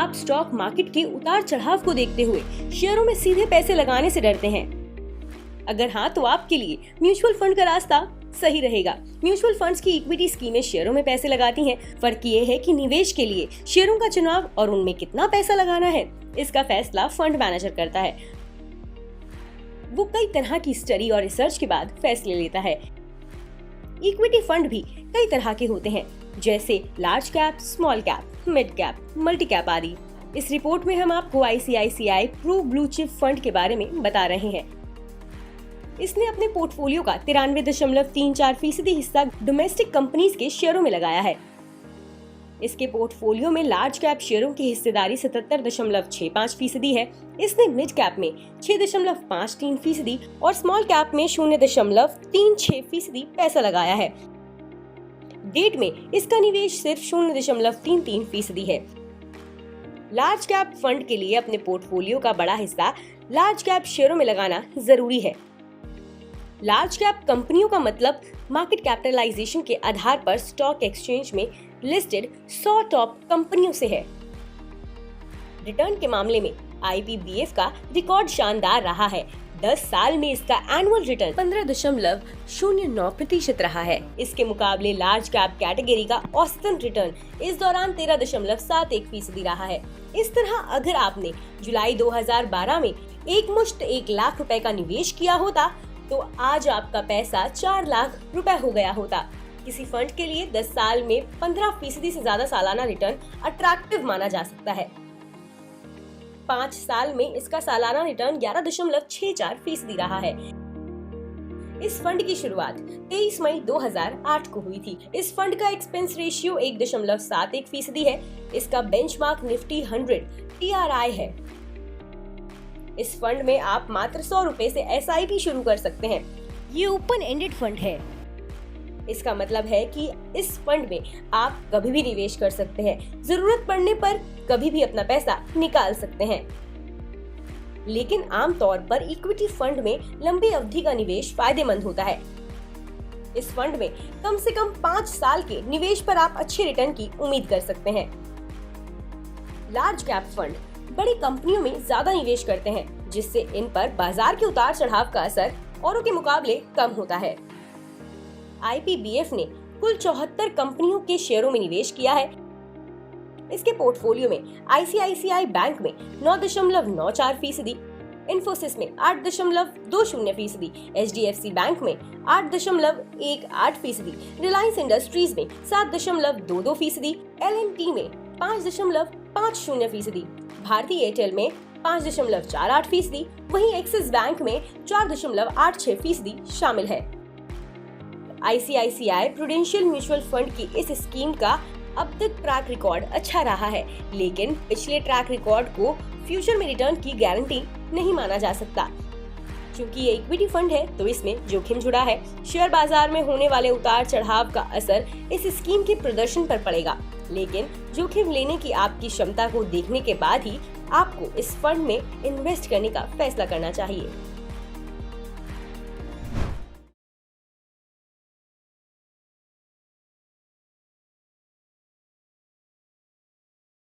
आप stock market के उतार चढ़ाव को देखते हुए शेयरों में सीधे पैसे लगाने से डरते हैं? अगर हाँ, तो आपके लिए म्यूचुअल फंड का रास्ता सही रहेगा। म्यूचुअल फंड्स की इक्विटी स्कीमें शेयरों में पैसे लगाती हैं। फर्क ये है कि निवेश के लिए शेयरों का चुनाव और उनमें कितना पैसा लगाना है, इसका फैसला फंड मैनेजर करता है। वो कई तरह की स्टडी और रिसर्च के बाद फैसले लेता है। इक्विटी फंड भी कई तरह के होते हैं, जैसे large cap, small cap, mid cap, multi cap आदि। इस रिपोर्ट में हम आपको ICICI pro blue chip fund के बारे में बता रहे हैं। इसने अपने पोर्टफोलियो का 93.34% हिस्सा डोमेस्टिक कंपनीज के शेयरों में लगाया है। इसके पोर्टफोलियो में लार्ज कैप शेयरों की हिस्सेदारी 77.65% है। इसने मिड कैप में 6.53% और स्मॉल कैप में 0.36% पैसा लगाया है। डेट में इसका निवेश सिर्फ 0.33% है। लार्ज कैप फंड के लिए अपने पोर्टफोलियो का बड़ा हिस्सा लार्ज कैप शेयरों में लगाना जरूरी है। लार्ज कैप कंपनियों का मतलब मार्केट कैपिटलाइजेशन के आधार पर स्टॉक एक्सचेंज में लिस्टेड 100 टॉप कंपनियों से है। रिटर्न के मामले में IPBF का रिकॉर्ड शानदार रहा है। 10 साल में इसका एनुअल रिटर्न 15.09% रहा है। इसके मुकाबले लार्ज कैप कैटेगरी का औसतन रिटर्न इस दौरान 13.71% रहा है। इस तरह अगर आपने जुलाई 2012 में एकमुश्त 1 लाख रुपए का निवेश किया होता तो आज आपका पैसा 4 लाख रुपए हो गया होता। किसी फंड के लिए 10 साल में 15% से ज्यादा सालाना रिटर्न अट्रैक्टिव माना जा सकता है। 5 साल में इसका सालाना रिटर्न 11.64% रहा है। इस फंड की शुरुआत 23 मई 2008 को हुई थी। इस फंड का एक्सपेंस रेशियो 1.71% है। इसका बेंचमार्क निफ्टी 100 TRI है। इस फंड में आप मात्र 100 रुपए से SIP शुरू कर सकते हैं। ये ओपन एंडेड फंड है। इसका मतलब है कि इस फंड में आप कभी भी निवेश कर सकते हैं। जरूरत पड़ने पर कभी भी अपना पैसा निकाल सकते हैं। लेकिन आमतौर पर इक्विटी फंड में लंबी अवधि का निवेश फायदेमंद होता है। इस फंड में कम से कम 5 साल के निवेश पर आप अच्छे रिटर्न की उम्मीद कर सकते हैं। लार्ज कैप फंड बड़ी कंपनियों में ज्यादा निवेश करते हैं, जिससे इन पर बाजार के उतार चढ़ाव का असर औरों के मुकाबले कम होता है। IPBF ने कुल 74 कंपनियों के शेयरों में निवेश किया है। इसके पोर्टफोलियो में ICICI बैंक में 9.94%, इन्फोसिस में 8.20%, HDFC बैंक में 8.18%, रिलायंस इंडस्ट्रीज में 7.22%, L&T में 5.50%, भारतीय एयरटेल में 5.48%, वहीं एक्सिस बैंक में 4.86% शामिल है। ICICI प्रूडेंशियल म्यूचुअल फंड की इस स्कीम का अब तक ट्रैक रिकॉर्ड अच्छा रहा है, लेकिन पिछले ट्रैक रिकॉर्ड को फ्यूचर में रिटर्न की गारंटी नहीं माना जा सकता। क्योंकि ये इक्विटी फंड है तो इसमें जोखिम जुड़ा है। शेयर बाजार में होने वाले उतार चढ़ाव का असर इस स्कीम के प्रदर्शन पर पड़ेगा, लेकिन जोखिम लेने की आपकी क्षमता को देखने के बाद ही आपको इस फंड में इन्वेस्ट करने का फैसला करना चाहिए।